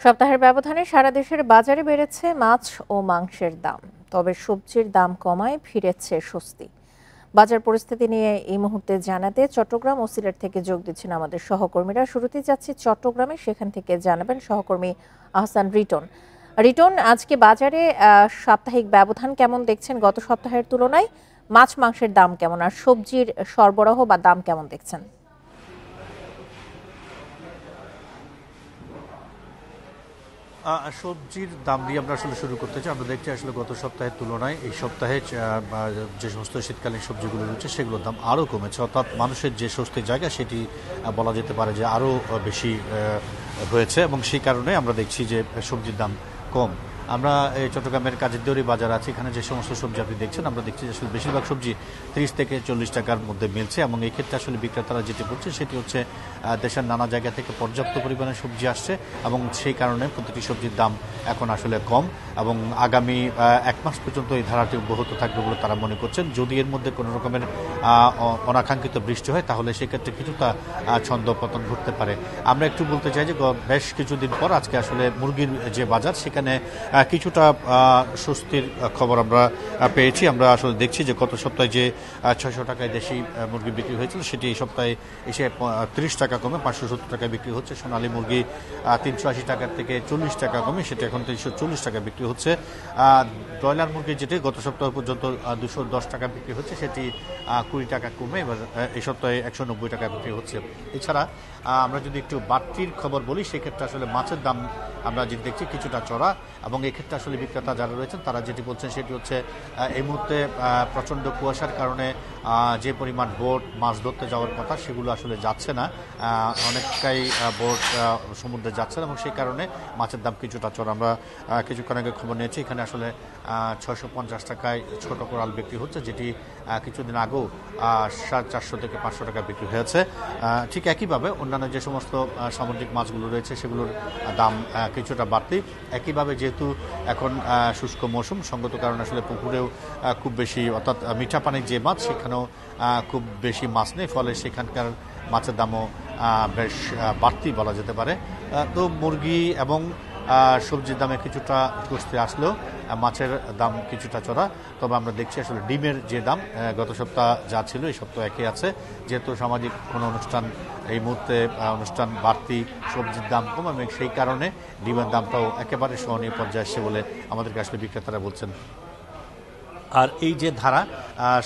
সপ্তাহের ব্যবধানে সারা দেশের বাজারে বেড়েছে মাছ ও মাংসের দাম। তবে সবজির দাম কমায় ফিরেছে স্বস্তি। বাজার পরিস্থিতি নিয়ে এই মুহূর্তে জানাতে চট্টগ্রাম ও সিলেট থেকে যোগ দিচ্ছেন আমাদের সহকর্মীরা। শুরুতেই যাচ্ছি চট্টগ্রামে, সেখান থেকে জানাবেন সহকর্মী আহসান রিটন। রিটন, আজকে বাজারে সাপ্তাহিক ব্যবধান কেমন দেখছেন গত সপ্তাহের তুলনায়? মাছ মাংসের দাম কেমন, আর সবজির সরবরাহ বা দাম কেমন দেখছেন? সবজির দাম দিয়ে আমরা আসলে শুরু করতে চাই। আমরা দেখছি আসলে গত সপ্তাহের তুলনায় এই সপ্তাহে যে সমস্ত শীতকালীন সবজিগুলো রয়েছে সেগুলোর দাম আরও কমেছে, অর্থাৎ মানুষের যে স্বস্তির জায়গা সেটি বলা যেতে পারে যে আরও বেশি হয়েছে, এবং সেই কারণে আমরা দেখছি যে সবজির দাম কম। আমরা এই চট্টগ্রামের কাজীরদেউরি বাজার আছে, এখানে যে সমস্ত সবজি আপনি দেখছেন, আমরা দেখছি যে আসলে বেশিরভাগ সবজি 30 থেকে 40 টাকার মধ্যে মিলছে, এবং এই ক্ষেত্রে আসলে বিক্রেতারা যেটি বলছে সেটি হচ্ছে দেশের নানা জায়গা থেকে পর্যাপ্ত পরিমাণে সবজি আসছে, এবং সেই কারণে প্রতিটি সবজির দাম এখন আসলে কম, এবং আগামী 1 মাস পর্যন্ত এই ধারাটি অব্যাহত থাকবে বলে তারা মনে করছেন। যদি এর মধ্যে কোনো রকমের অনাকাঙ্ক্ষিত বৃষ্টি হয় তাহলে সেক্ষেত্রে কিছুটা ছন্দ পতন ঘটতে পারে। আমরা একটু বলতে চাই যে বেশ কিছুদিন পর আজকে আসলে মুরগির যে বাজার, সেখানে কিছুটা স্বস্তির খবর আমরা পেয়েছি। আমরা আসলে দেখছি যে গত সপ্তাহে যে 600 টাকায় দেশি মুরগি বিক্রি হয়েছিল সেটি এই সপ্তাহে এসে 30 টাকা কমে 570 টাকায় বিক্রি হচ্ছে। সোনালী মুরগি 380 টাকার থেকে 40 টাকা কমে সেটি এখন 340 টাকা বিক্রি হচ্ছে। ব্রয়লার মুরগি যেটি গত সপ্তাহ পর্যন্ত 210 টাকা বিক্রি হচ্ছে সেটি 20 টাকা কমে এবার এই সপ্তাহে 190 টাকা বিক্রি হচ্ছে। এছাড়া আমরা যদি একটু বাড়তির খবর বলি, সেক্ষেত্রে আসলে মাছের দাম আমরা যেটি দেখছি কিছুটা চড়া, এবং এক্ষেত্রে আসলে বিক্রেতা যারা রয়েছেন তারা যেটি বলছেন সেটি হচ্ছে এই মুহূর্তে প্রচণ্ড কুয়াশার কারণে যে পরিমাণ বোট মাছ ধরতে যাওয়ার কথা সেগুলো আসলে যাচ্ছে না, অনেকটাই বোট সমুদ্রে যাচ্ছে না, এবং সেই কারণে মাছের দাম কিছুটা চড়া। আমরা কিছুক্ষণ আগে খবর নিয়েছি এখানে আসলে 650 টাকায় ছোট কোরাল বিক্রি হচ্ছে, যেটি কিছুদিন আগেও 450 থেকে 500 টাকা বিক্রি হয়েছে। ঠিক একইভাবে অন্যান্য যে সমস্ত সামুদ্রিক মাছগুলো রয়েছে সেগুলোর দাম কিছুটা বাড়তি। একইভাবে যেহেতু এখন শুষ্ক মৌসুম, সঙ্গত কারণে আসলে পুকুরেও খুব বেশি, অর্থাৎ মিঠা পানির যে মাছ সেখানেও খুব বেশি মাছ নেই, ফলে সেখানকার মাছের দামও বেশ বাড়তি বলা যেতে পারে। তো মুরগি এবং সবজির দামে কিছুটা স্বস্তি আসলেও মাছের দাম কিছুটা চড়া। তবে আমরা দেখছি আসলে ডিমের যে দাম গত সপ্তাহ যা ছিল এই সপ্তাহ একই আছে, যেহেতু সামাজিক কোনো অনুষ্ঠান এই মুহূর্তে অনুষ্ঠান বাড়তি, সবজির দাম কম, এবং সেই কারণে ডিমের দামটাও একেবারে সহনীয় পর্যায়ে আসছে বলে আমাদেরকে আসলে বিক্রেতারা বলছেন। আর এই যে ধারা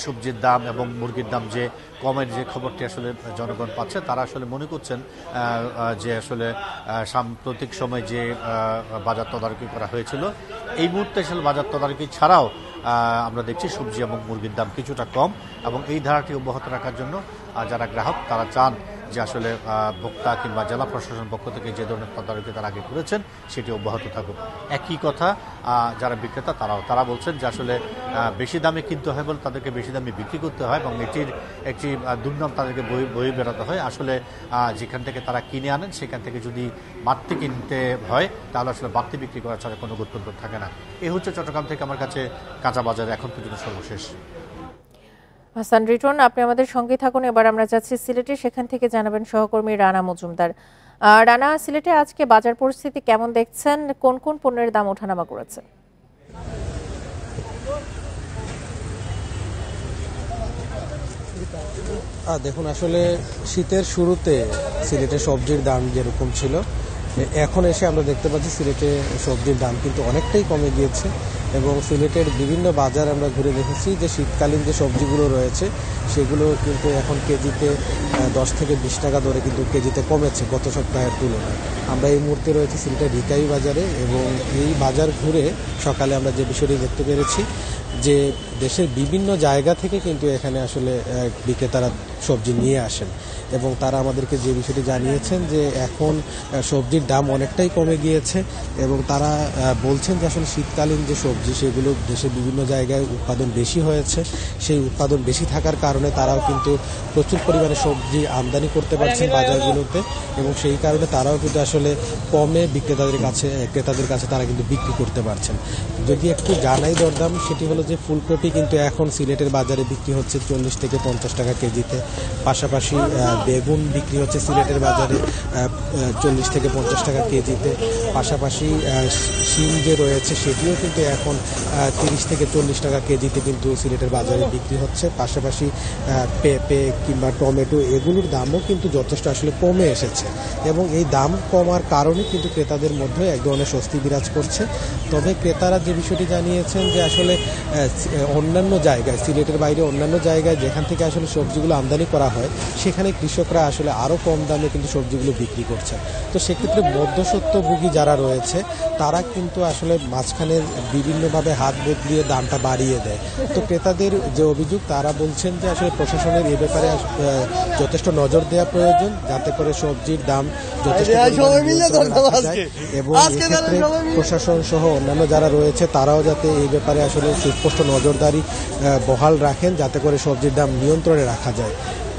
সবজির দাম এবং মুরগির দাম যে কমের যে খবরটি আসলে জনগণ পাচ্ছে, তারা আসলে মনে করছেন যে আসলে সাম্প্রতিক সময় যে বাজার তদারকি করা হয়েছিল, এই মুহূর্তে আসলে বাজার তদারকি ছাড়াও আমরা দেখছি সবজি এবং মুরগির দাম কিছুটা কম, এবং এই ধারাটি অব্যাহত রাখার জন্য যারা গ্রাহক তারা চান যে আসলে ভোক্তা কিংবা জেলা প্রশাসন পক্ষ থেকে যে ধরনের তদারকি তারা আগে করেছেন সেটি অব্যাহত থাকুক। একই কথা যারা বিক্রেতা তারা বলছেন যে আসলে বেশি দামে কিনতে হয় বলে তাদেরকে বেশি দামে বিক্রি করতে হয়, এবং এটির একটি দুর্নাম তাদেরকে বয়ে বেড়াতে হয়। আসলে যেখান থেকে তারা কিনে আনেন সেখান থেকে যদি বাড়তি কিনতে হয় তাহলে আসলে বাড়তি বিক্রি করা ছাড়া কোনো গত্যন্তর থাকে না। এ হচ্ছে চট্টগ্রাম থেকে আমার কাছে কাঁচা বাজারে এখন পর্যন্ত সর্বশেষ। হাসান রিটন, আপনি আমাদের সঙ্গে থাকুন। এবার আমরা যাচ্ছি সিলেটে, সেখান থেকে জানাবেন সহকর্মী রানা মজুমদার। রানা, সিলেটে আজকে বাজার পরিস্থিতি কেমন দেখছেন? কোন কোন পণ্যের দাম ওঠানামা করেছে? দেখুন, আসলে শীতের শুরুতে সিলেটে সবজির দাম যেরকম ছিল, এখন এসে আমরা দেখতে পাচ্ছি সিলেটে সবজির দাম কিন্তু অনেকটাই কমে গিয়েছে, এবং সিলেটের বিভিন্ন বাজার আমরা ঘুরে দেখেছি যে শীতকালীন যে সবজিগুলো রয়েছে সেগুলো কিন্তু এখন কেজিতে 10 থেকে 20 টাকা দরে কিন্তু কেজিতে কমেছে গত সপ্তাহের তুলনায়। আমরা এই মুহূর্তে রয়েছে সিলেটের ঢিকাই বাজারে, এবং এই বাজার ঘুরে সকালে আমরা যে বিষয়টি দেখতে পেরেছি যে দেশের বিভিন্ন জায়গা থেকে কিন্তু এখানে আসলে বিক্রেতারা সবজি নিয়ে আসেন, এবং তারা আমাদেরকে যে বিষয়টি জানিয়েছেন যে এখন সবজির দাম অনেকটাই কমে গিয়েছে, এবং তারা বলছেন যে আসলে শীতকালীন যে সবজি সেগুলো দেশের বিভিন্ন জায়গায় উৎপাদন বেশি হয়েছে, সেই উৎপাদন বেশি থাকার কারণে তারাও কিন্তু প্রচুর পরিমাণে সবজি আমদানি করতে পারছেন বাজারগুলোতে, এবং সেই কারণে তারাও কিন্তু আসলে কমে ক্রেতাদের কাছে তারা কিন্তু বিক্রি করতে পারছেন। যদি একটু জানাই দরদাম, সেটি হলো যে ফুলকপি কিন্তু এখন সিলেটের বাজারে বিক্রি হচ্ছে 40 থেকে 50 টাকা কেজিতে, পাশাপাশি বেগুন বিক্রি হচ্ছে সিলেটের বাজারে 40 থেকে 50 টাকা কেজিতে। পাশাপাশি শিম যে রয়েছে সেটিও কিন্তু এখন 30 থেকে 40 টাকা কেজিতে কিন্তু সিলেটের বাজারে বিক্রি হচ্ছে। পাশাপাশি পেঁপে কিংবা টমেটো এগুলোর দামও কিন্তু যথেষ্ট আসলে কমে এসেছে এবং এই দাম কমার কারণে কিন্তু ক্রেতাদের মধ্যে এক ধরনের স্বস্তি বিরাজ করছে। তবে ক্রেতারা যে বিষয়টি জানিয়েছেন যে আসলে অন্যান্য জায়গায়, সিলেটের বাইরে অন্যান্য জায়গায় যেখান থেকে আসলে সবজিগুলো আমদানি করা হয় সেখানে কৃষকরা আসলে আরও কম দামে কিন্তু সবজিগুলো বিক্রি করছে। তো সেক্ষেত্রে মধ্যস্বত্বভোগী যারা রয়েছে তারা কিন্তু আসলে মাঝখানে বিভিন্নভাবে হাত বদলিয়ে দামটা বাড়িয়ে দেয়। তো ক্রেতাদের যে অভিযোগ, তারা বলছেন যে আসলে প্রশাসনের এ ব্যাপারে যথেষ্ট নজর দেওয়া প্রয়োজন, যাতে করে সবজির দাম যথেষ্ট রাখা যায় এবং এক্ষেত্রে প্রশাসন সহ অন্যান্য যারা রয়েছে তারাও যাতে এই ব্যাপারে আসলে সুস্পষ্ট নজরদারি বহাল রাখেন, যাতে করে সবজির দাম নিয়ন্ত্রণে রাখা যায়।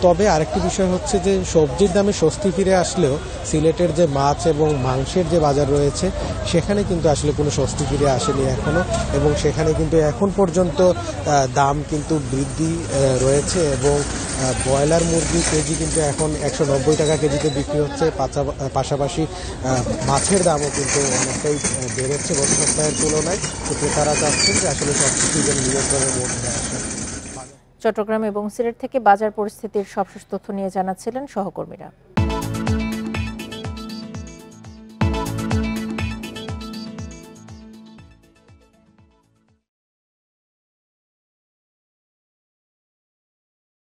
তবে আরেকটি বিষয় হচ্ছে যে সবজির দামে স্বস্তি ফিরে আসলেও সিলেটের যে মাছ এবং মাংসের যে বাজার রয়েছে সেখানে কিন্তু আসলে কোনো স্বস্তি ফিরে আসেনি এখনও, এবং সেখানে কিন্তু এখন পর্যন্ত দাম কিন্তু বৃদ্ধি রয়েছে এবং ব্রয়লার মুরগি কেজি কিন্তু এখন 190 টাকা কেজিতে বিক্রি হচ্ছে। পাশাপাশি মাছের দামও কিন্তু অনেকটাই বেড়েছে গত সপ্তাহের তুলনায়। তো ক্রেতারা চাচ্ছেন যে আসলে সব কিছু যেন নিয়ন্ত্রণের মধ্যে আসে। চট্টগ্রাম এবং সিলেট থেকে বাজার পরিস্থিতির সবশেষ তথ্য নিয়ে জানাচ্ছিলেন সহকর্মীরা।